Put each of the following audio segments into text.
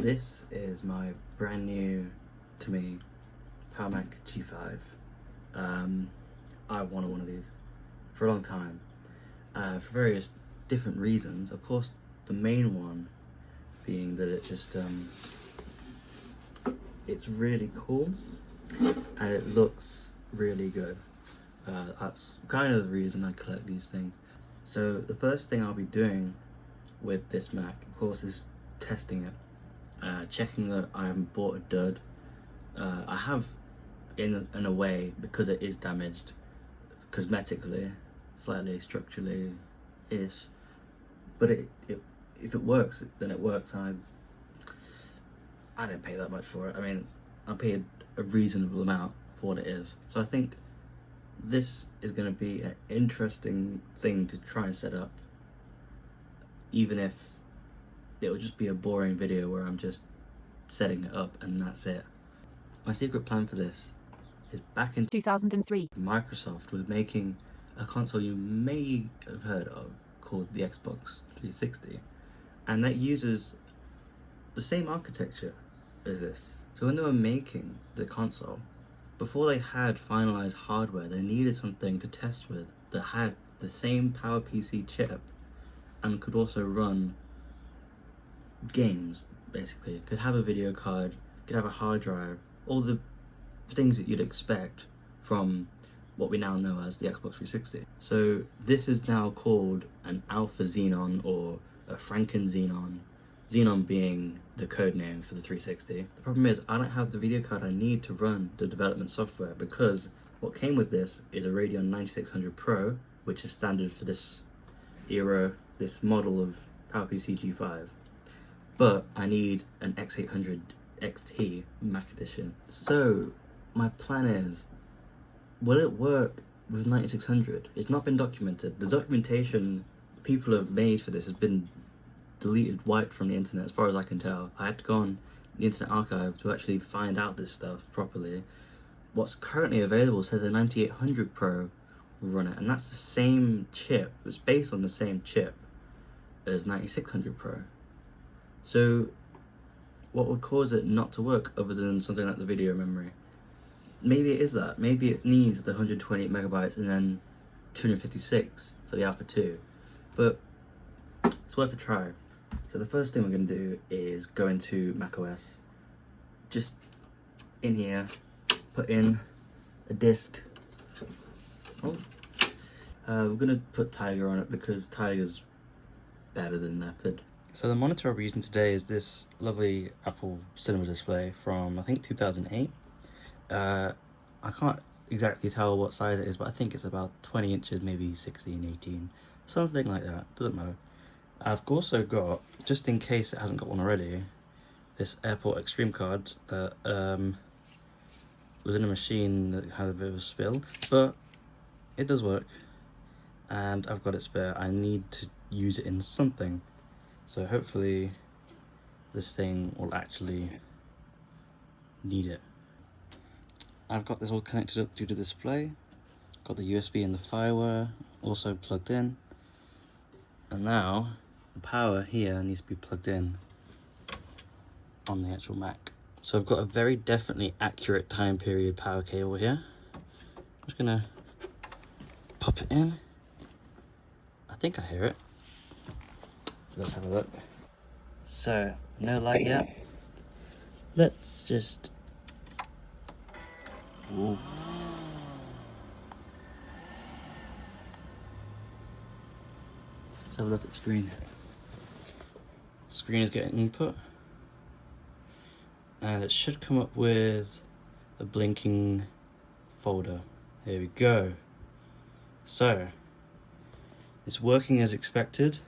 This is my brand new, to me, Power Mac G5. I wanted one of these for a long time, for various different reasons. Of course, the main one being that it's really cool and it looks really good. That's kind of the reason I collect these things. So the first thing I'll be doing with this Mac, of course, is testing it, checking that I haven't bought a dud. I have, in a way, because it is damaged cosmetically, slightly structurally-ish, but if it works, then it works. And I didn't pay that much for it. I mean, I paid a reasonable amount for what it is. So I think this is going to be an interesting thing to try and set up, even if it will just be a boring video where I'm just setting it up and that's it. My secret plan for this is back in 2003. Microsoft was making a console you may have heard of called the Xbox 360, and that uses the same architecture as this. So when they were making the console, before they had finalized hardware, they needed something to test with that had the same PowerPC chip and could also run games, basically. Could have a video card, could have a hard drive, all the things that you'd expect from what we now know as the Xbox 360. So this is now called an Alpha Xenon or a Franken Xenon, Xenon being the code name for the 360. The problem is I don't have the video card I need to run the development software, because what came with this is a Radeon 9600 Pro, which is standard for this era, this model of PowerPC G5. But I need an X800 XT Mac Edition. So my plan is, will it work with 9600? It's not been documented. The documentation people have made for this has been deleted, wiped from the internet, as far as I can tell. I had to go on the Internet Archive to actually find out this stuff properly. What's currently available says a 9800 Pro will run it, and that's the same chip. It's based on the same chip as 9600 Pro. So what would cause it not to work other than something like the video memory? Maybe it is that. Maybe it needs the 128 megabytes and then 256 for the Alpha 2. But it's worth a try. So the first thing we're going to do is go into macOS. Just in here, put in a disk. Oh. We're going to put Tiger on it because Tiger's better than Leopard. So the monitor I'll be using today is this lovely Apple Cinema display from, I think, 2008. I can't exactly tell what size it is, but I think it's about 20 inches, maybe 16, 18, something like that, doesn't matter. I've also got, just in case it hasn't got one already, this Airport Extreme card that was in a machine that had a bit of a spill, but it does work, and I've got it spare. I need to use it in something, so hopefully this thing will actually need it. I've got this all connected up to the display, got the USB and the Firewire also plugged in, and now the power here needs to be plugged in on the actual Mac. So I've got a very definitely accurate time period power cable here. I'm just gonna pop it in. I think I hear it. Let's have a look. So, no light yet. Let's just... Ooh. Let's have a look at the screen. Screen is getting input, and it should come up with a blinking folder. Here we go. So it's working as expected.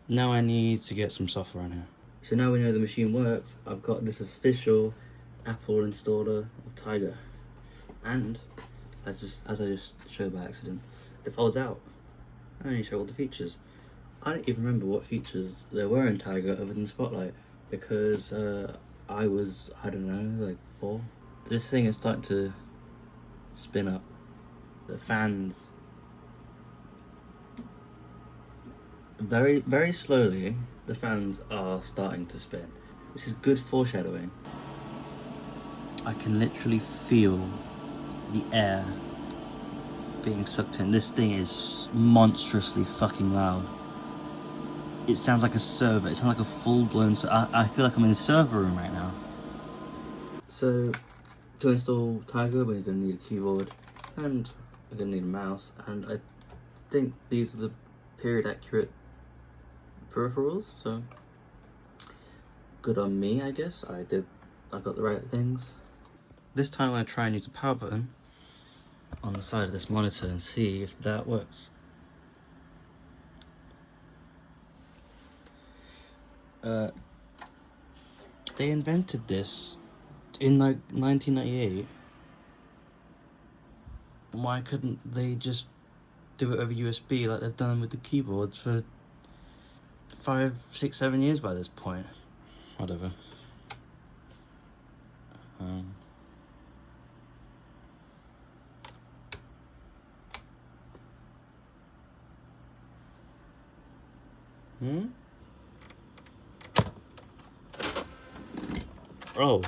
Now I need to get some software on here. So now we know the machine works, I've got this official Apple installer of Tiger, and as I just showed by accident, it folds out. I only show all the features. I don't even remember what features there were in Tiger other than Spotlight, because I was, I don't know, like 4. This thing is starting to spin up. The fans, very slowly, the fans are starting to spin. This is good foreshadowing. I can literally feel the air being sucked in. This thing is monstrously fucking loud. It sounds like a server. It sounds like a full-blown... I feel like I'm in a server room right now. So, to install Tiger, we're going to need a keyboard, and we're going to need a mouse, and I think these are the period-accurate peripherals, so good on me, I guess. I got the right things. This time I'm going to try and use the power button on the side of this monitor and see if that works. They invented this in like 1998. Why couldn't they just do it over USB like they've done with the keyboards for 5, 6, 7 years by this point? Whatever. Oh.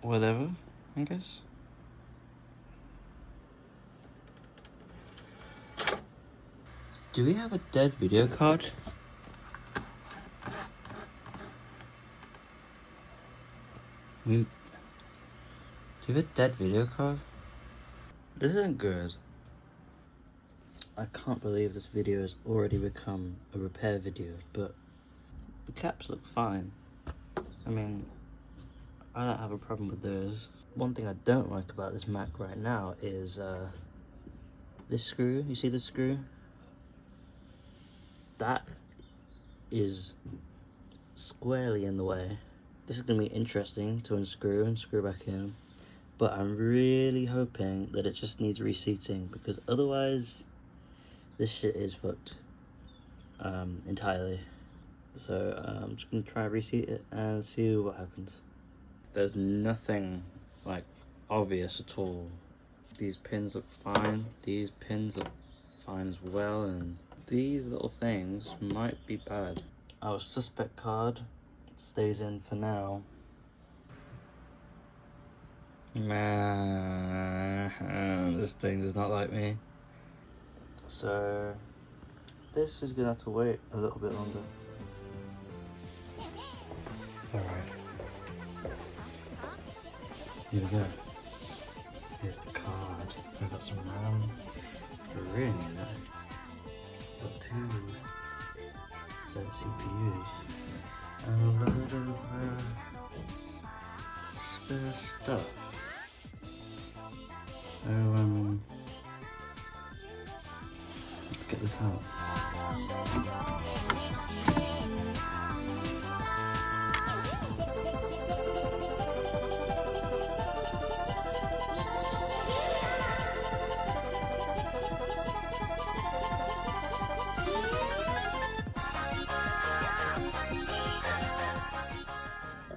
Whatever, I guess. Do we have a dead video card? Do you have a dead video card? This isn't good. I can't believe this video has already become a repair video, but the caps look fine. I mean, I don't have a problem with those. One thing I don't like about this Mac right now is this screw. You see this screw? That is squarely in the way. This is going to be interesting to unscrew and screw back in, but I'm really hoping that it just needs reseating, because otherwise this shit is fucked entirely. So I'm just going to try to reseat it and see what happens. There's nothing like obvious at all. These pins look fine, these pins look fine as well, and these little things might be bad. Our suspect card stays in for now. Man, this thing does not like me. So this is gonna have to wait a little bit longer. Alright. Here we go. Here's the card. We've got some RAM. For really that. Got 2 CPUs. And a load of spare stuff. So let's get this out.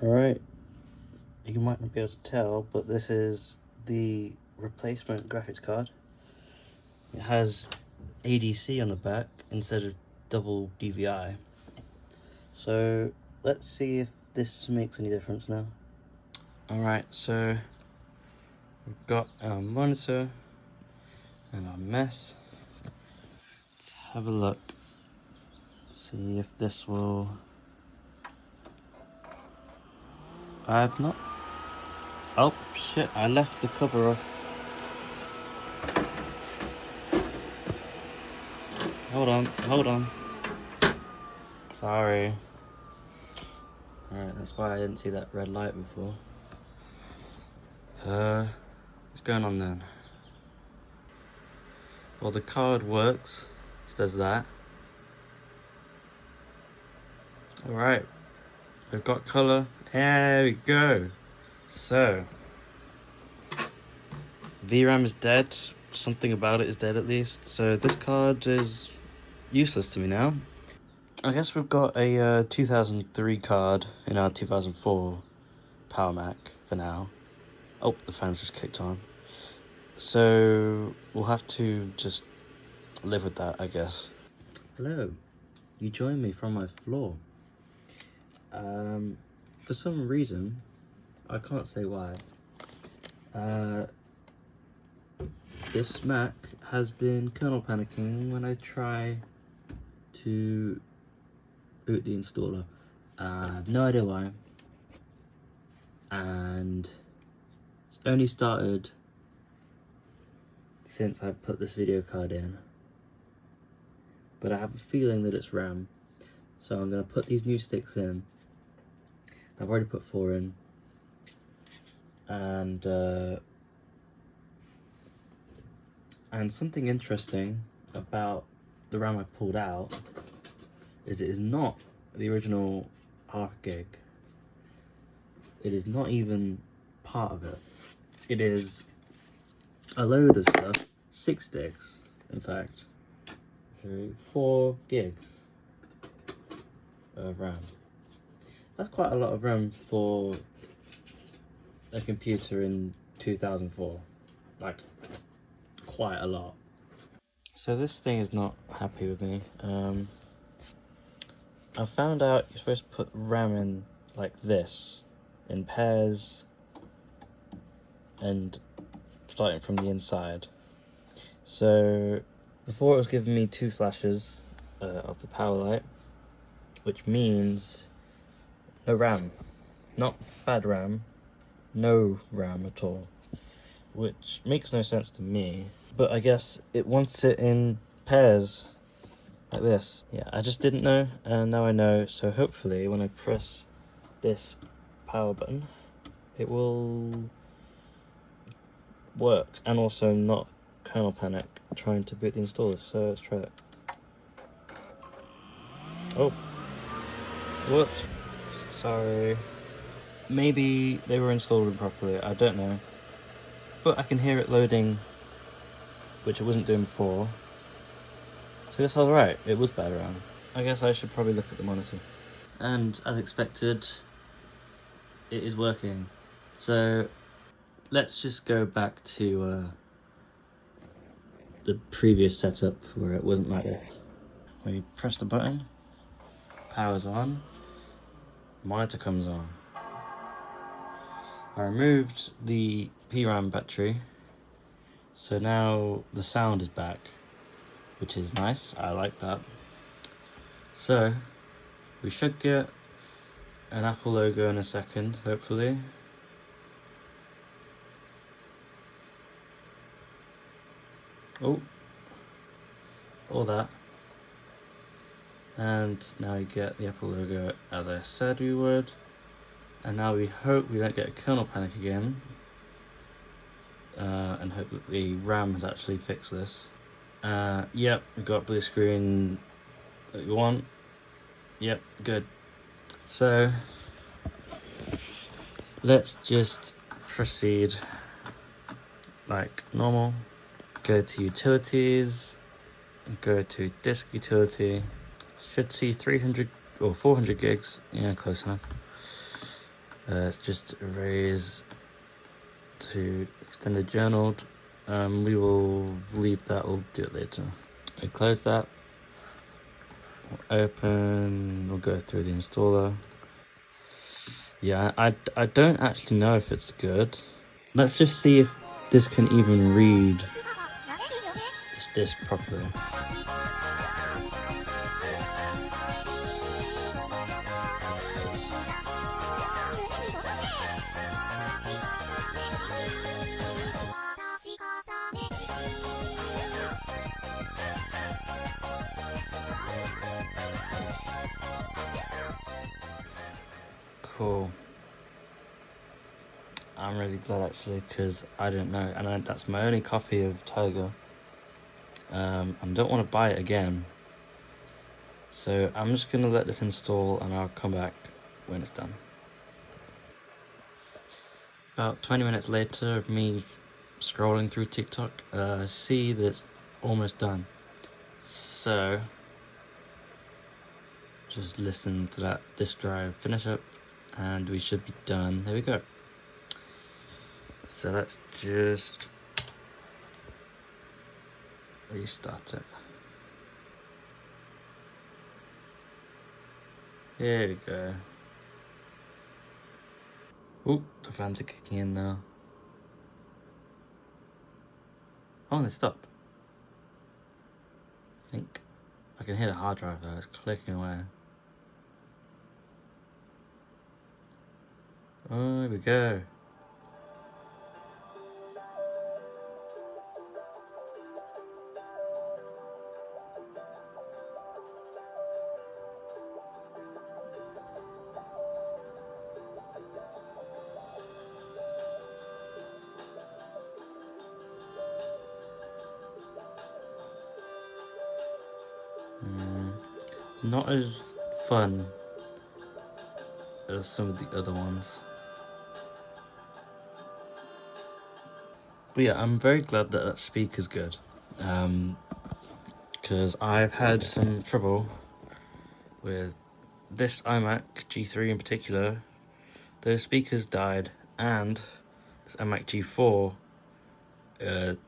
Alright, you might not be able to tell, but this is the replacement graphics card. It has ADC on the back instead of double DVI. So let's see if this makes any difference now. Alright, so we've got our monitor and our mess. Let's have a look. See if this will... I've not... Oh shit, I left the cover off. Hold on. Sorry. Alright, that's why I didn't see that red light before. What's going on then? Well, the card works. It does that. Alright. We've got colour. There we go. So, VRAM is dead. Something about it is dead at least. So this card is useless to me now. I guess we've got a 2003 card in our 2004 Power Mac for now. Oh, the fan's just kicked on. So we'll have to just live with that, I guess. Hello, you joined me from my floor. For some reason, I can't say why, this Mac has been kernel panicking when I try to boot the installer. I have no idea why, and it's only started since I put this video card in, but I have a feeling that it's RAM, so I'm going to put these new sticks in. I've already put 4 in, and something interesting about the RAM I pulled out is it is not the original half gig. It is not even part of it. It is a load of stuff, 6 sticks in fact, so 4 gigs of RAM. That's quite a lot of RAM for a computer in 2004, like quite a lot. So this thing is not happy with me. I found out you're supposed to put RAM in like this, in pairs, and starting from the inside. So before it was giving me 2 flashes of the power light, which means no RAM. Not bad RAM, no RAM at all, which makes no sense to me, but I guess it wants it in pairs like this. Yeah, I just didn't know, and now I know, so hopefully when I press this power button it will work, and also not kernel panic trying to boot the installer. So let's try it. Oh, whoops, sorry. Maybe they were installed improperly, I don't know, but I can hear it loading, which it wasn't doing before. So I guess I was right, it was bad RAM. I guess I should probably look at the monitor. And as expected, it is working. So let's just go back to the previous setup where it wasn't like this. We press the button, power's on, monitor comes on. I removed the PRAM battery, so now the sound is back, which is nice, I like that. So we should get an Apple logo in a second, hopefully. Oh, all that. And now we get the Apple logo as I said we would. And now we hope we don't get a kernel panic again. And hope that the RAM has actually fixed this. Yep, we've got blue screen that we want. Yep, good. So let's just proceed like normal. Go to utilities, go to disk utility. Should see 300 or 400 gigs. Yeah, close enough. Let's just erase to extended journaled. We will leave that, we'll do it later. We close that. We'll open, we'll go through the installer. Yeah, I don't actually know if it's good. Let's just see if this can even read this disk properly. Cool. I'm really glad actually, because I didn't know, and that's my only copy of Tiger. I don't want to buy it again, so I'm just gonna let this install and I'll come back when it's done. About 20 minutes later of me scrolling through TikTok, I see that it's almost done. So just listen to that disk drive finish up and we should be done. There we go. So let's just restart it. Here we go. Oh, the fans are kicking in now. Oh, they stopped. I think I can hear the hard drive though, it's clicking away. Oh, here we go. Not as fun as some of the other ones. But yeah, I'm very glad that that speaker's good. Because I've had some trouble with this iMac G3 in particular. Those speakers died, and this iMac G4, the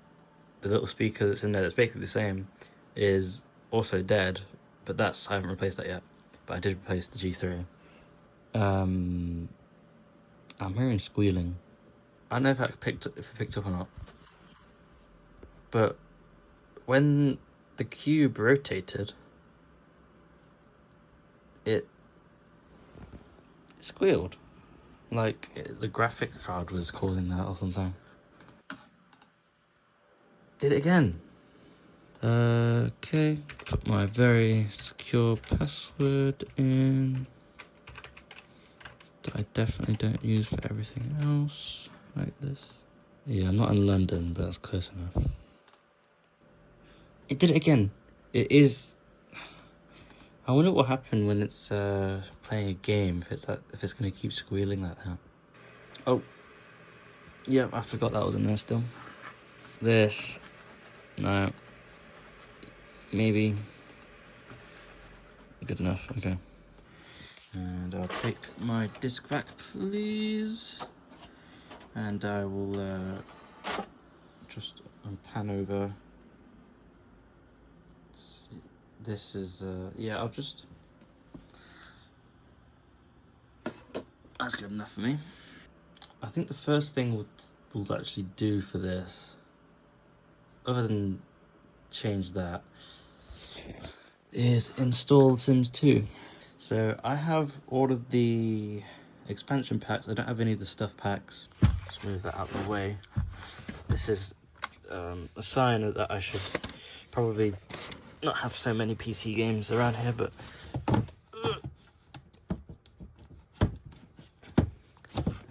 little speaker that's in there that's basically the same, is also dead. But I haven't replaced that yet. But I did replace the G3. I'm hearing squealing. I don't know if it picked up or not. But when the cube rotated, it squealed. Like the graphic card was causing that or something. Did it again. Okay, put my very secure password in that I definitely don't use for everything else, like this. Yeah, I'm not in London, but that's close enough. It did it again. It is. I wonder what will happen when it's playing a game, if it's gonna keep squealing like that. Oh, yeah, I forgot that was in there still. This, no, maybe. Good enough, okay. And I'll take my disc back, please. And I will just pan over. This is, yeah, I'll just... That's good enough for me. I think the first thing we'll actually do for this, other than change that, is install Sims 2. So I have all of the expansion packs. I don't have any of the stuff packs. Let's move that out of the way. This is a sign that I should probably not have so many PC games around here, but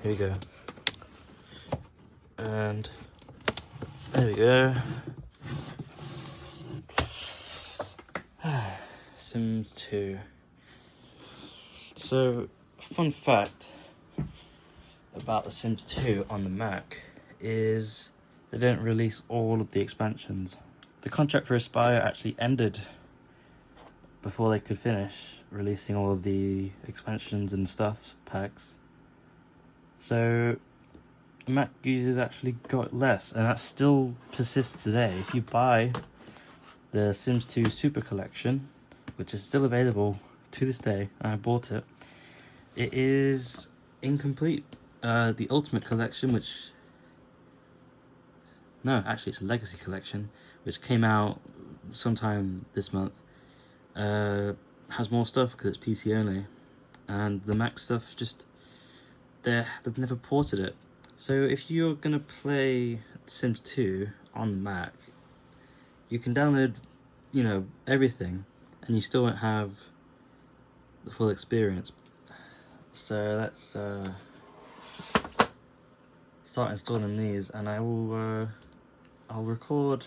here we go. And there we go. Sims 2. So, fun fact about The Sims 2 on the Mac is they don't release all of the expansions. The contract for Aspyr actually ended before they could finish releasing all of the expansions and stuff packs. So Mac users actually got less, and that still persists today. If you buy the Sims 2 Super Collection, which is still available to this day, and I bought it, it is incomplete. The Ultimate Collection, actually it's a Legacy Collection, which came out sometime this month, has more stuff because it's PC only, and the Mac stuff they've never ported it. So if you're gonna play Sims 2 on the Mac, you can download, everything, and you still won't have the full experience. So let's start installing these, and I'll record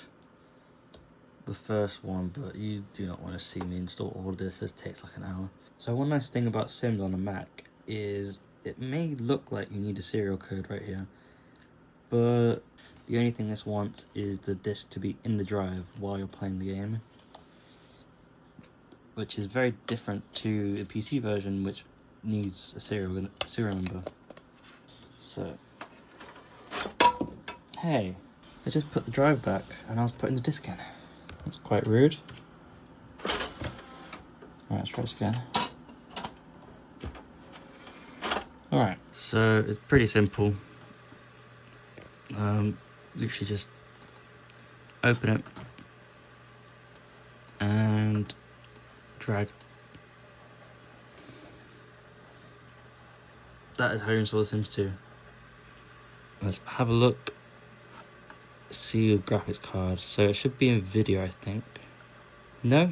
the first one, but you do not want to see me install all of this. This takes like an hour. So one nice thing about Sims on a Mac is it may look like you need a serial code right here, but the only thing this wants is the disk to be in the drive while you're playing the game, which is very different to the PC version, which needs a serial number. So Hey, I just put the drive back and I was putting the disc in. That's quite rude. Alright, let's try this again. Alright, so it's pretty simple. Literally just open it and drag. That is how you install The Sims 2. Let's have a look. See your graphics card. So it should be in video, I think. No,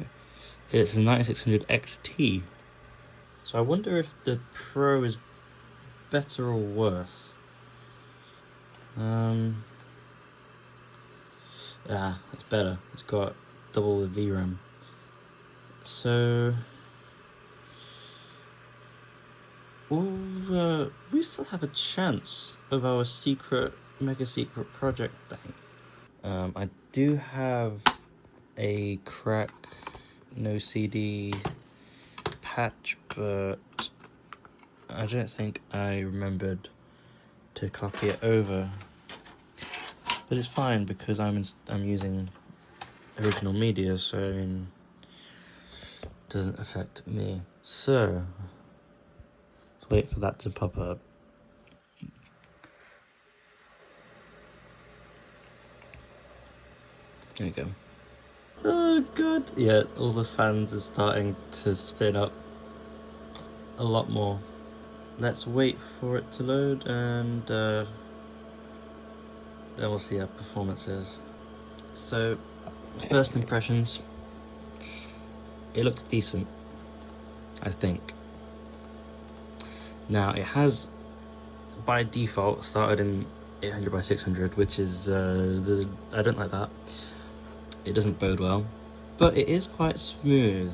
it's a 9600 XT. So I wonder if the Pro is better or worse. It's better. It's got double the VRAM. So we still have a chance of our mega secret project thing. I do have a crack no CD patch, but I don't think I remembered to copy it over. But it's fine because I'm using original media, so I mean, it doesn't affect me. So let's wait for that to pop up. There we go. Oh god! Yeah, all the fans are starting to spin up a lot more. Let's wait for it to load and then we'll see how performance is. So, first impressions, it looks decent, I think. Now, it has, by default, started in 800 by 600, which is, I don't like that. It doesn't bode well, but it is quite smooth.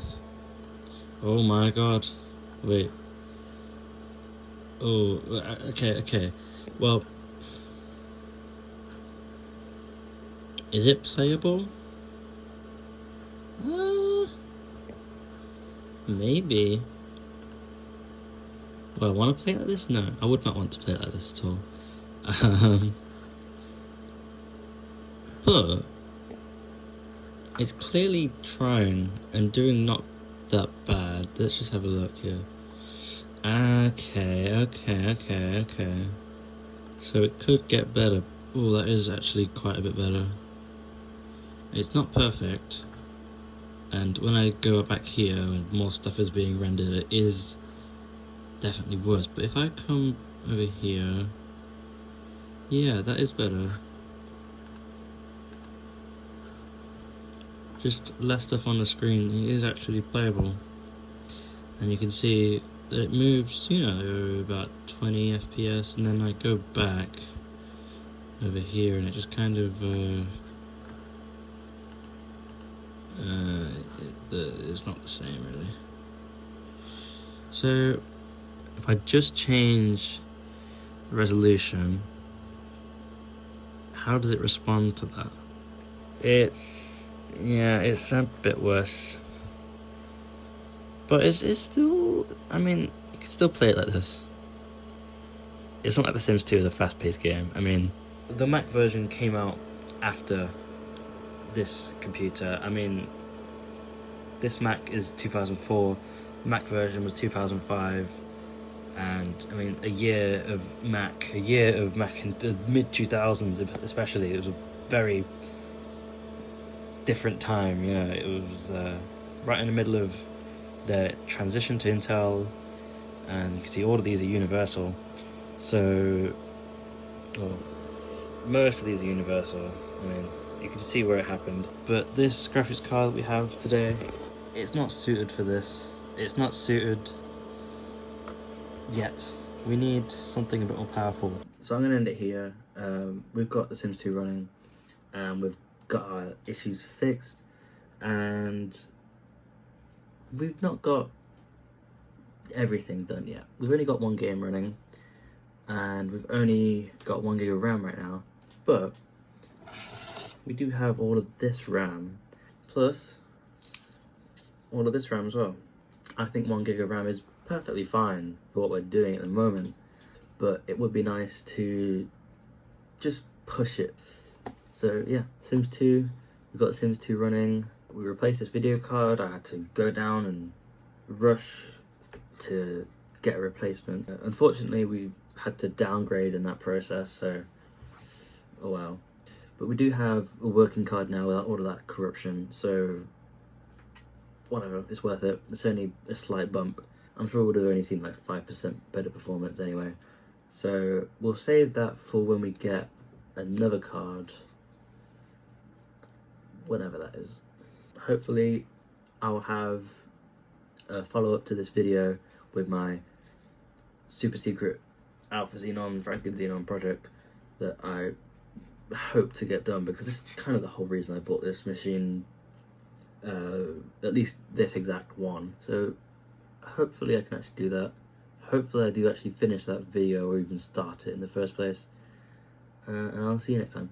Oh my god, wait. Oh, okay. Well, is it playable? Maybe. Well, I want to play it like this? No, I would not want to play it like this at all. But it's clearly trying and doing not that bad. Let's just have a look here. Okay. So it could get better. Oh, that is actually quite a bit better. It's not perfect. And when I go back here and more stuff is being rendered, it is definitely worse. But if I come over here, yeah, that is better. Just less stuff on the screen. It is actually playable. And you can see that it moves, you know, about 20 FPS, and then I go back over here and it just kind of it's not the same really. So if I just change the resolution, how does it respond to that? It's a bit worse, but it's still, I mean, you can still play it like this. It's not like The Sims 2 is a fast-paced game. I mean, the Mac version came out after this computer. I mean, this Mac is 2004, Mac version was 2005, and I mean, a year of Mac in the mid-2000s especially, it was a very different time, you know. It was right in the middle of the transition to Intel, and you can see all of these are universal. So, well, most of these are universal. I mean, you can see where it happened. But this graphics card that we have today, it's not suited for this. It's not suited yet. We need something a bit more powerful. So I'm going to end it here. We've got The Sims 2 running, and we've got our issues fixed, and we've not got everything done yet. We've only got one game running, and we've only got 1 gig of RAM right now, but we do have all of this RAM, plus all of this RAM as well. I think 1 gig of RAM is perfectly fine for what we're doing at the moment, but it would be nice to just push it. So yeah, Sims 2, we've got Sims 2 running. We replaced this video card. I had to go down and rush to get a replacement. Unfortunately, we had to downgrade in that process, so oh well. But we do have a working card now without all of that corruption, so whatever, it's worth it. It's only a slight bump. I'm sure we would have only seen like 5% better performance anyway. So we'll save that for when we get another card, whenever that is. Hopefully I'll have a follow-up to this video with my super secret Alpha Xenon, Franken Xenon project that I hope to get done, because this is kind of the whole reason I bought this machine, at least this exact one. So hopefully I can actually do that. Hopefully I do actually finish that video or even start it in the first place. And I'll see you next time.